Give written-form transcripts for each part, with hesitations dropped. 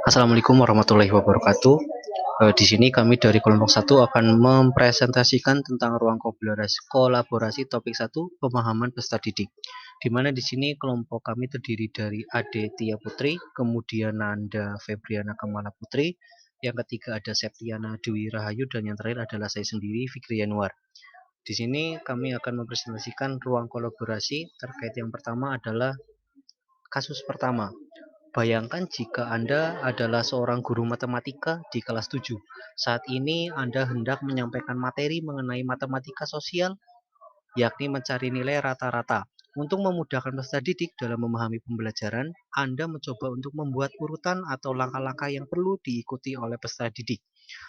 Assalamualaikum warahmatullahi wabarakatuh. Di sini kami dari kelompok 1 akan mempresentasikan tentang ruang kolaborasi topik 1 pemahaman peserta didik. Di mana di sini kelompok kami terdiri dari Ade Tia Putri, kemudian Nanda Febriana Kamala Putri, yang ketiga ada Septiana Dewi Rahayu, dan yang terakhir adalah saya sendiri Fikri Yanuar. Di sini kami akan mempresentasikan ruang kolaborasi terkait yang pertama adalah kasus pertama. Bayangkan jika Anda adalah seorang guru matematika di kelas 7. Saat ini Anda hendak menyampaikan materi mengenai matematika sosial, yakni mencari nilai rata-rata. Untuk memudahkan peserta didik dalam memahami pembelajaran, Anda mencoba untuk membuat urutan atau langkah-langkah yang perlu diikuti oleh peserta didik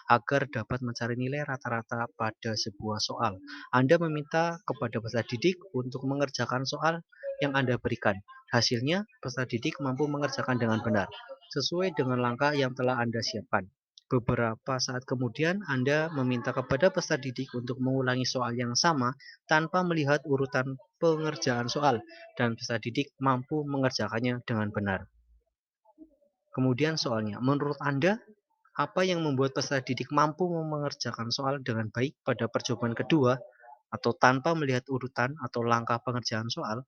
agar dapat mencari nilai rata-rata pada sebuah soal. Anda meminta kepada peserta didik untuk mengerjakan soal yang Anda berikan. Hasilnya, peserta didik mampu mengerjakan dengan benar, sesuai dengan langkah yang telah Anda siapkan. Beberapa saat kemudian, Anda meminta kepada peserta didik untuk mengulangi soal yang sama tanpa melihat urutan pengerjaan soal, dan peserta didik mampu mengerjakannya dengan benar. Kemudian soalnya, menurut Anda, apa yang membuat peserta didik mampu mengerjakan soal dengan baik pada percobaan kedua atau tanpa melihat urutan atau langkah pengerjaan soal?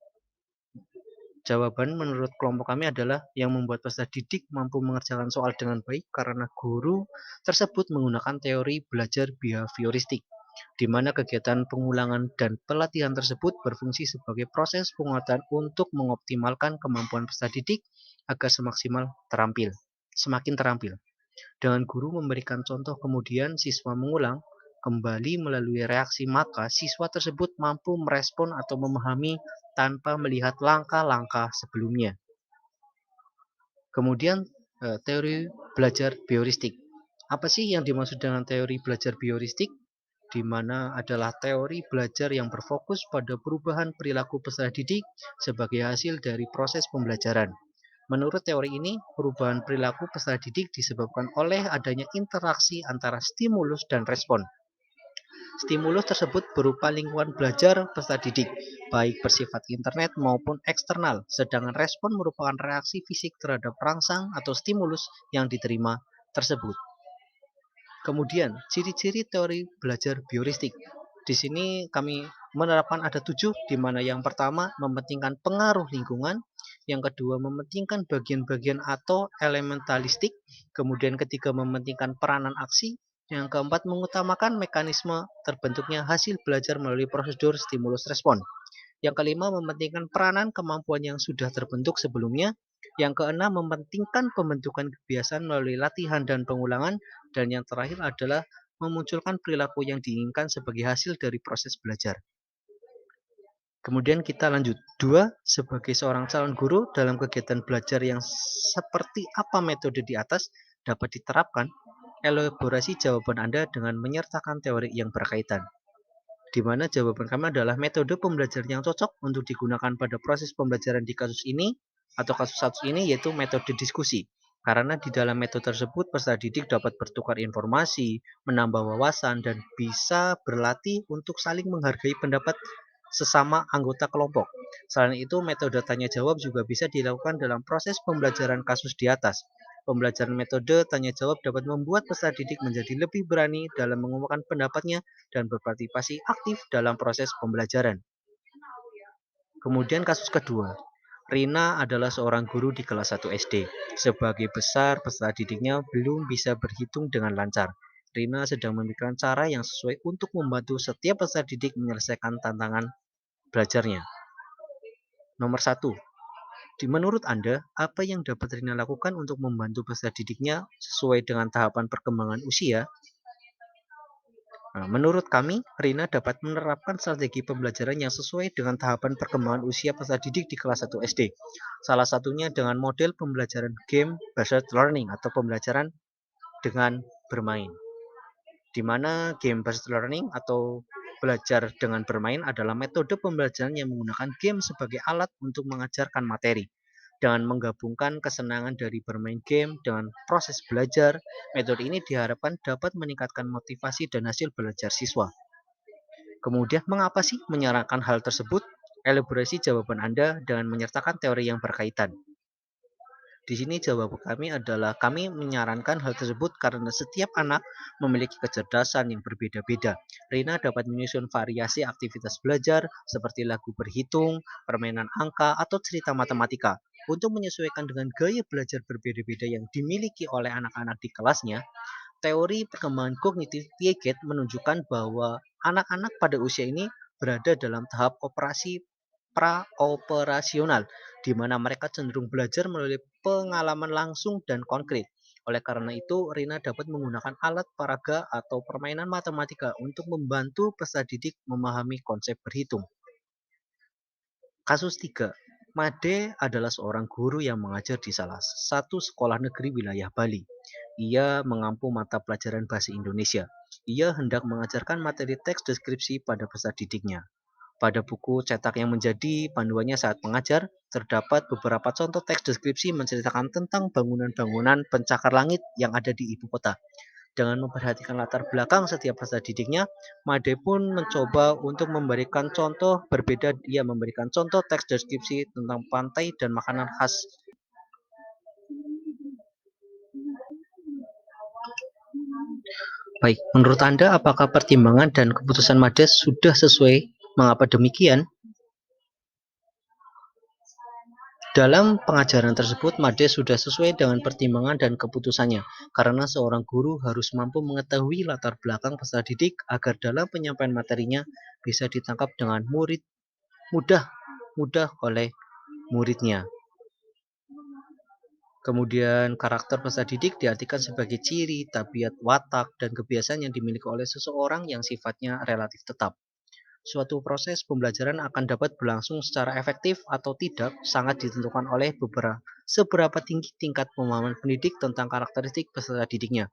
Jawaban menurut kelompok kami adalah yang membuat peserta didik mampu mengerjakan soal dengan baik karena guru tersebut menggunakan teori belajar behavioristik, di mana kegiatan pengulangan dan pelatihan tersebut berfungsi sebagai proses penguatan untuk mengoptimalkan kemampuan peserta didik agar semakin terampil. Dengan guru memberikan contoh kemudian siswa mengulang kembali melalui reaksi, maka siswa tersebut mampu merespon atau memahami tanpa melihat langkah-langkah sebelumnya. Kemudian teori belajar bioristik. Apa sih yang dimaksud dengan teori belajar bioristik? Di mana adalah teori belajar yang berfokus pada perubahan perilaku peserta didik sebagai hasil dari proses pembelajaran. Menurut teori ini, perubahan perilaku peserta didik disebabkan oleh adanya interaksi antara stimulus dan respon. Stimulus tersebut berupa lingkungan belajar peserta didik, baik bersifat internet maupun eksternal, sedangkan respon merupakan reaksi fisik terhadap rangsang atau stimulus yang diterima tersebut. Kemudian, ciri-ciri teori belajar bioristik. Di sini kami menerapkan ada 7, di mana yang pertama mementingkan pengaruh lingkungan, yang kedua mementingkan bagian-bagian atau elementalistik, kemudian ketiga mementingkan peranan aksi, yang keempat mengutamakan mekanisme terbentuknya hasil belajar melalui prosedur stimulus respon. Yang kelima, mementingkan peranan kemampuan yang sudah terbentuk sebelumnya. Yang keenam, mementingkan pembentukan kebiasaan melalui latihan dan pengulangan. Dan yang terakhir adalah memunculkan perilaku yang diinginkan sebagai hasil dari proses belajar. Kemudian kita lanjut. 2. Sebagai seorang calon guru dalam kegiatan belajar yang seperti apa metode di atas dapat diterapkan? Elaborasi jawaban Anda dengan menyertakan teori yang berkaitan. Di mana jawaban kami adalah metode pembelajaran yang cocok untuk digunakan pada proses pembelajaran di kasus ini atau kasus satu ini, yaitu metode diskusi. Karena di dalam metode tersebut peserta didik dapat bertukar informasi, menambah wawasan, dan bisa berlatih untuk saling menghargai pendapat sesama anggota kelompok. Selain itu, metode tanya jawab juga bisa dilakukan dalam proses pembelajaran kasus di atas. Pembelajaran metode tanya jawab dapat membuat peserta didik menjadi lebih berani dalam mengungkapkan pendapatnya dan berpartisipasi aktif dalam proses pembelajaran. Kemudian kasus kedua. Rina adalah seorang guru di kelas 1 SD. Sebagai besar, peserta didiknya belum bisa berhitung dengan lancar. Rina sedang memikirkan cara yang sesuai untuk membantu setiap peserta didik menyelesaikan tantangan belajarnya. Nomor 1. Menurut Anda, apa yang dapat Rina lakukan untuk membantu peserta didiknya sesuai dengan tahapan perkembangan usia? Menurut kami, Rina dapat menerapkan strategi pembelajaran yang sesuai dengan tahapan perkembangan usia peserta didik di kelas 1 SD. Salah satunya dengan model pembelajaran game-based learning atau pembelajaran dengan bermain. Di mana game-based learning atau belajar dengan bermain adalah metode pembelajaran yang menggunakan game sebagai alat untuk mengajarkan materi. Dengan menggabungkan kesenangan dari bermain game dengan proses belajar, metode ini diharapkan dapat meningkatkan motivasi dan hasil belajar siswa. Kemudian, mengapa sih menyarankan hal tersebut? Elaborasi jawaban Anda dengan menyertakan teori yang berkaitan. Di sini jawaban kami adalah kami menyarankan hal tersebut karena setiap anak memiliki kecerdasan yang berbeda-beda. Rina dapat menyusun variasi aktivitas belajar seperti lagu berhitung, permainan angka, atau cerita matematika. Untuk menyesuaikan dengan gaya belajar berbeda-beda yang dimiliki oleh anak-anak di kelasnya, teori perkembangan kognitif Piaget menunjukkan bahwa anak-anak pada usia ini berada dalam tahap operasi praoperasional, di mana mereka cenderung belajar melalui pengalaman langsung dan konkret. Oleh karena itu, Rina dapat menggunakan alat peraga atau permainan matematika untuk membantu peserta didik memahami konsep berhitung. Kasus 3. Made adalah seorang guru yang mengajar di salah satu sekolah negeri wilayah Bali. Ia mengampu mata pelajaran bahasa Indonesia. Ia hendak mengajarkan materi teks deskripsi pada peserta didiknya. Pada buku cetak yang menjadi panduannya saat mengajar, terdapat beberapa contoh teks deskripsi menceritakan tentang bangunan-bangunan pencakar langit yang ada di ibu kota. Dengan memperhatikan latar belakang setiap peserta didiknya, Made pun mencoba untuk memberikan contoh berbeda. Dia memberikan contoh teks deskripsi tentang pantai dan makanan khas. Baik, menurut Anda apakah pertimbangan dan keputusan Made sudah sesuai? Mengapa demikian? Dalam pengajaran tersebut, Made sudah sesuai dengan pertimbangan dan keputusannya, karena seorang guru harus mampu mengetahui latar belakang peserta didik agar dalam penyampaian materinya bisa ditangkap dengan mudah mudah oleh muridnya. Kemudian karakter peserta didik diartikan sebagai ciri, tabiat, watak, dan kebiasaan yang dimiliki oleh seseorang yang sifatnya relatif tetap. Suatu proses pembelajaran akan dapat berlangsung secara efektif atau tidak sangat ditentukan oleh seberapa tinggi tingkat pemahaman pendidik tentang karakteristik peserta didiknya.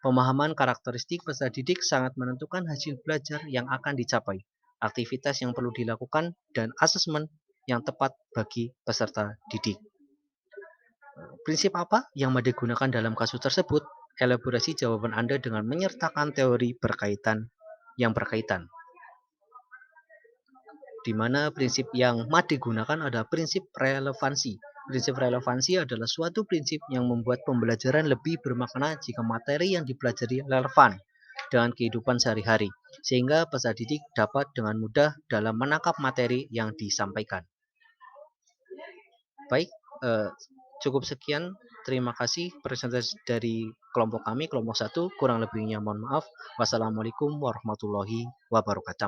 Pemahaman karakteristik peserta didik sangat menentukan hasil belajar yang akan dicapai, aktivitas yang perlu dilakukan, dan asesmen yang tepat bagi peserta didik. Prinsip apa yang Made gunakan dalam kasus tersebut? Elaborasi jawaban Anda dengan menyertakan teori berkaitan. Di mana prinsip yang Made gunakan adalah prinsip relevansi. Prinsip relevansi adalah suatu prinsip yang membuat pembelajaran lebih bermakna jika materi yang dipelajari relevan dengan kehidupan sehari-hari, sehingga peserta didik dapat dengan mudah dalam menangkap materi yang disampaikan. Baik, cukup sekian. Terima kasih presentasi dari kelompok kami, kelompok 1. Kurang lebihnya mohon maaf. Wassalamualaikum warahmatullahi wabarakatuh.